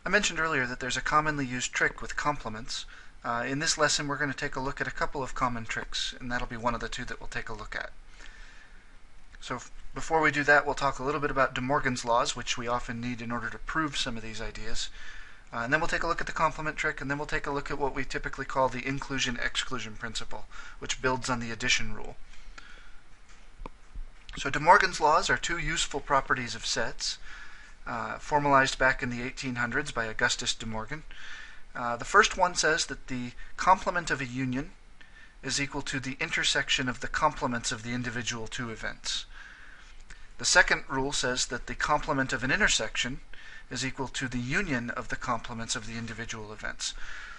I mentioned earlier that there's a commonly used trick with complements. In this lesson we're going to take a look at a couple of common tricks, and that'll be one of the two that we'll take a look at. So before we do that, we'll talk a little bit about DeMorgan's laws, which we often need in order to prove some of these ideas. And then we'll take a look at the complement trick, and then we'll take a look at what we typically call the inclusion-exclusion principle, which builds on the addition rule. So DeMorgan's laws are two useful properties of sets, formalized back in the 1800s by Augustus DeMorgan. The first one says that the complement of a union is equal to the intersection of the complements of the individual two events. The second rule says that the complement of an intersection is equal to the union of the complements of the individual events.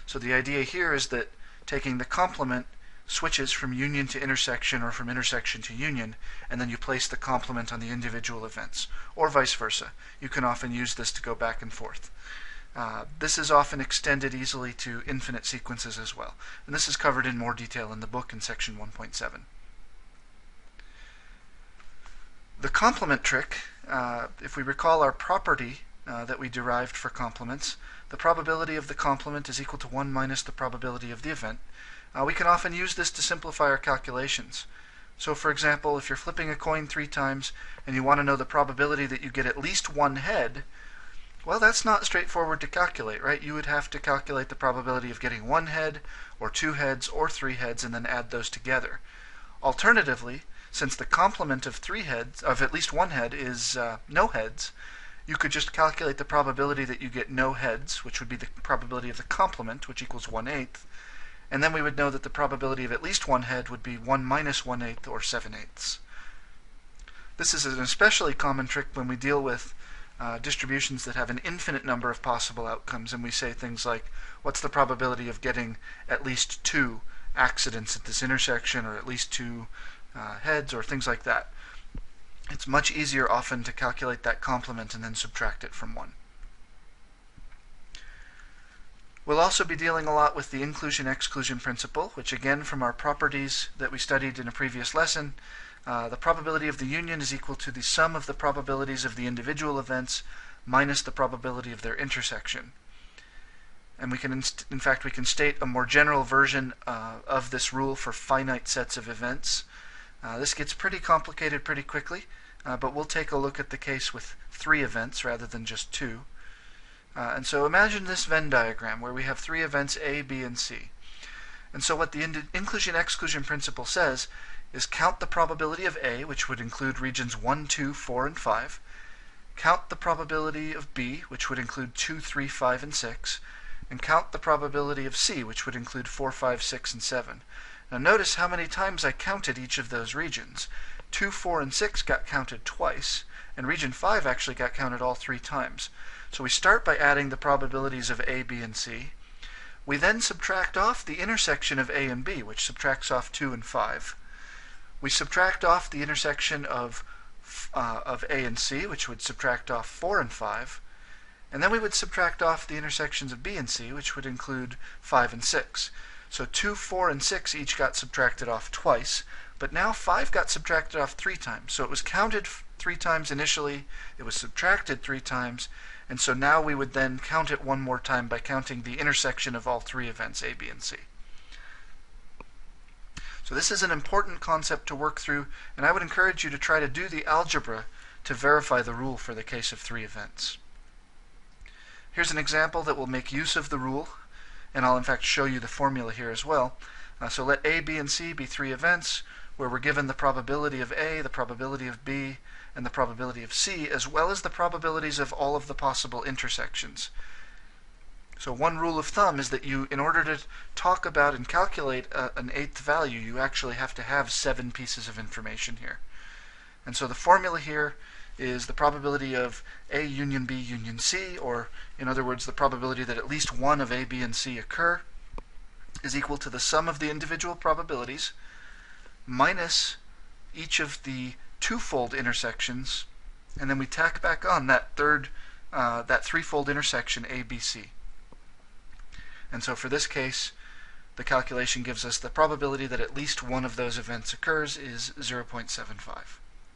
So the idea here is that taking the complement switches from union to intersection or from intersection to union, and then you place the complement on the individual events, or vice versa. You can often use this to go back and forth. This is often extended easily to infinite sequences as well, and this is covered in more detail in the book in section 1.7. The complement trick, if we recall our property that we derived for complements, the probability of the complement is equal to 1 minus the probability of the event. We can often use this to simplify our calculations. So for example, if you're flipping a coin 3 times and you want to know the probability that you get at least one head, well, that's not straightforward to calculate, right? You would have to calculate the probability of getting 1 head, or 2 heads, or 3 heads, and then add those together. Alternatively, since the complement of 3 heads, of at least 1 head, is no heads, you could just calculate the probability that you get no heads, which would be the probability of the complement, which equals 1/8, and then we would know that the probability of at least 1 head would be 1 minus 1/8, or 7/8. This is an especially common trick when we deal with distributions that have an infinite number of possible outcomes, and we say things like, what's the probability of getting at least 2 accidents at this intersection, or at least 2 heads, or things like that. It's much easier often to calculate that complement and then subtract it from 1. We'll also be dealing a lot with the inclusion-exclusion principle, which again, from our properties that we studied in a previous lesson, the probability of the union is equal to the sum of the probabilities of the individual events minus the probability of their intersection. And we can, in fact, we can state a more general version of this rule for finite sets of events. This gets pretty complicated pretty quickly, but we'll take a look at the case with 3 events rather than just 2. And so imagine this Venn diagram where we have 3 events A, B, and C. And so what the inclusion-exclusion principle says is count the probability of A, which would include regions 1, 2, 4, and 5. Count the probability of B, which would include 2, 3, 5, and 6. And count the probability of C, which would include 4, 5, 6, and 7. Now notice how many times I counted each of those regions. 2, 4, and 6 got counted twice, and region 5 actually got counted all 3 times. So we start by adding the probabilities of A, B, and C. We then subtract off the intersection of A and B, which subtracts off 2 and 5. We subtract off the intersection of A and C, which would subtract off 4 and 5. And then we would subtract off the intersections of B and C, which would include 5 and 6. So 2, 4, and 6 each got subtracted off twice, but now 5 got subtracted off 3 times. So it was counted 3 times initially, it was subtracted 3 times, and so now we would then count it one more time by counting the intersection of all 3 events, A, B, and C. So this is an important concept to work through, and I would encourage you to try to do the algebra to verify the rule for the case of 3 events. Here's an example that will make use of the rule, and I'll in fact show you the formula here as well. So let A, B, and C be 3 events where we're given the probability of A, the probability of B, and the probability of C, as well as the probabilities of all of the possible intersections. So one rule of thumb is that you, in order to talk about and calculate an 8th value, you actually have to have 7 pieces of information here. And so the formula here is the probability of A union B union C, or in other words, the probability that at least one of A, B, and C occur, is equal to the sum of the individual probabilities minus each of the twofold intersections, and then we tack back on that threefold intersection A, B, C. And so for this case, the calculation gives us the probability that at least one of those events occurs is 0.75.